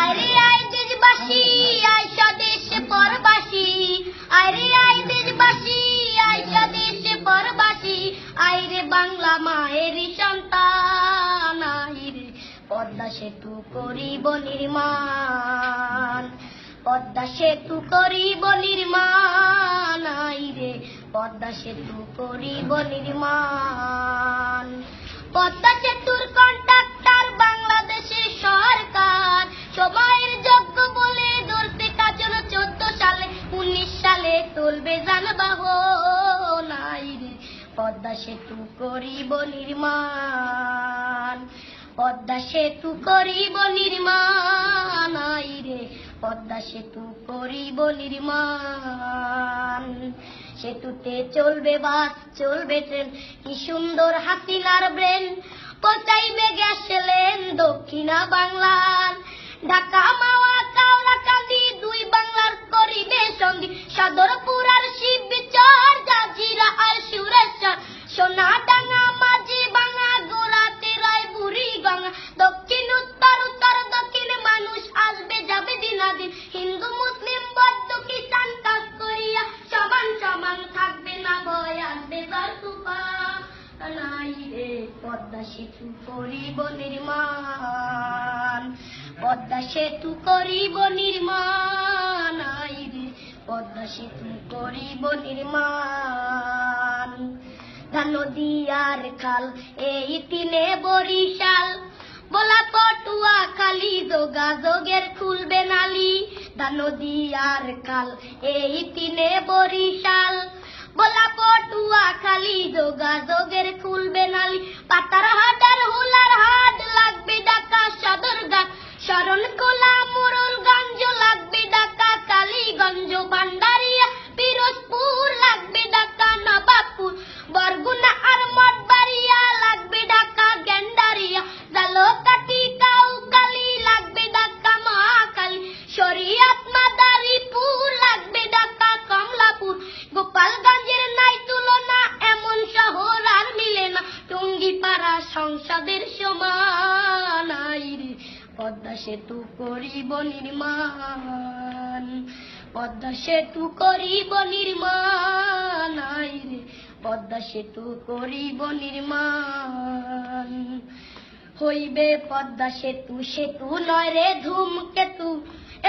আরে আয় দেশবাসী আয় স্বদেশে পরবাসী, আরে আয় দেশবাসী আয় স্বদেশে পরবাসী, আয় রে বাংলা মায়ের সন্তান, আয় রে পদ্মা সেতু করিব নির্মাণ, পদ্মা সেতু করিব নির্মাণ, আয় রে পদ্মা সেতু করিব নির্মাণ। পদ্মা সেতুর কন্ট্রাক্টর বাংলাদেশের সরকার, সময়ের যোগ্য বলে ধরতে কাজ 14 সালে, 19 সালে তুলবে যানবাহন, আয় রে পদ্মা সেতু করিব নির্মাণ, পদ্মা সেতু করিব নির্মাণ, আয় রে পদ্মা সেতু করিব নির্মাণ। সেতুতে চলবে বাস চলবে ট্রেন, কি সুন্দর হাসিনার ব্রেন, পৌঁছাইবে গ্যাস লেন দক্ষিণা বাংলার, ঢাকা মাওয়া কাউরাকান্দি দুই বাংলার করিবে সঙ্গী, সদরপুর আর শিবচর জাজিরা আর সুরেশ্বর, সোনাডাঙ্গা মাঝি ভাঙা গোড়াতে রায় বুড়ি গঙ্গা, দক্ষিণ উত্তর উত্তর দক্ষিণ মানুষ আসবে যাবে দিনাদিন, হিন্দু মুসলিম বৌদ্ধ খ্রিস্টান কাজ করিয়া সমান সমান থাকবে না ভয় আসবে তার তুফান, আয় রে পদ্মা সেতু করিব নির্মাণ, পদ্মা সেতু করিব নির্মাণ, আয় রে পদ্মা সেতু করিব নির্মাণ। নদী আর খাল এই তিনে বরিশাল, বলা পটুয়া খালি যোগাযোগের খুলবে নালি, নদী আর খাল এই তিনে বরিশাল, বলা পটুয়া খালি যোগাযোগের খুলবে নালি, পাতার হাট আর হুলার হাট লাগবে ঢাকা সদরঘাট, শরণখোলা মোড়লগঞ্জ লাগবে ঢাকা কালীগঞ্জ, ভান্ডারিয়া পিরোজপুর লাগবে ঢাকা নবাবপুর, বরগুনা আর মঠবাড়িয়া লাগবে ঢাকা গেন্ডারিয়া, জালকাঠি কাউখালী লাগবে ঢাকা মহাখালী, শরীয়ত মাদারীপুর লাগবে ঢাকা কমলাপুর, গোপালগঞ্জের নাই তুলনা এমন শহর আর মিলে না, টুঙ্গিপাড়া সংসদের সমান, আয় রে পদ্মা সেতু করিব নির্মাণ, পদ্মা সেতু করিব নির্মাণ, আয় রে পদ্মা সেতু করিব নির্মাণ। হইবে পদ্মা সেতু সেতু নয় রে ধূমকেতু,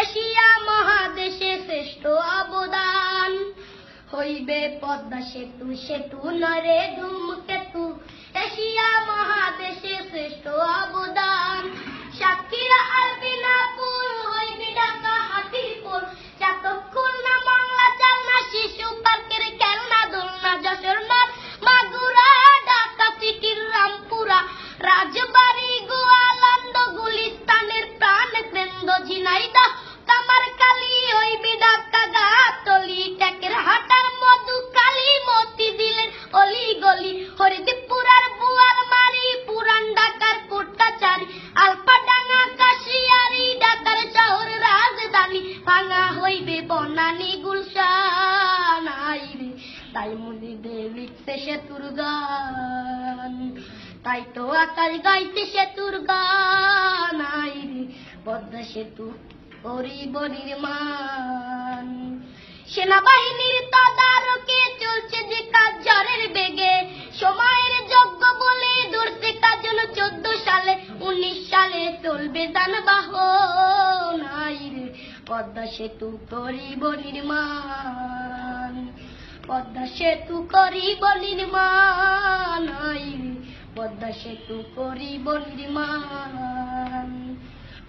এশিয়া মহাদেশে শ্রেষ্ঠ অবদান, হইবে পদ্মা সেতু সেতু নয় রে ধূমকেতু, এশিয়া মহাদেশে শ্রেষ্ঠ অবদান। সাতক্ষীরা আর বিনাপুর হইবে ঢাকা হাতিরপুর, যতক্ষণ না বাংলা চালনা শিশু পার্কের খেলনা দোলনা, যশোর নদ মাগুরা ঢাকা সিটির রামপুরা, রাজবাড়ি গোয়ালন্দ গুলিস্তানের প্রাণ কেন্দ্র, ঝিনাইদহ কামারখালী হইবে ঢাকা গাবতলী, টেকের হাটার মধু কালী মতি দিলেন অলি গলি, হরিদীপুর আর বুয়ালমারি পুরান ঢাকার কোট্টাচারী, আলপাডাঙ্গা কাশিয়ারি ঢাকার শহর রাজধানী, ভাঙা হইবে বনানী গুলশান, আয় রে তাই মুজিদে লিখছে সেতুর গান, তাই তো আকাশ গাইতে সেতুর গান, আয় রে পদ্মা সেতু করিব নির্মাণ। সেনাবাহিনীর তদারকে চলছে যে কাজ ঝড়ের বেগে, সময়ের যোগ্য বলে ধরতে কাজ 14 সালে, 19 সালে চলবে যানবাহন, আয় রে পদ্মা সেতু করিব নির্মাণ, পদ্মা সেতু করিব নির্মাণ, আয় রে পদ্মা সেতু করিব নির্মাণ,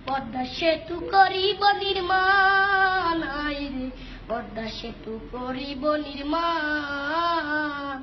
পদ্মা সেতু করিব নির্মাণ, আয় রে পদ্মা সেতু করিব নির্মাণ।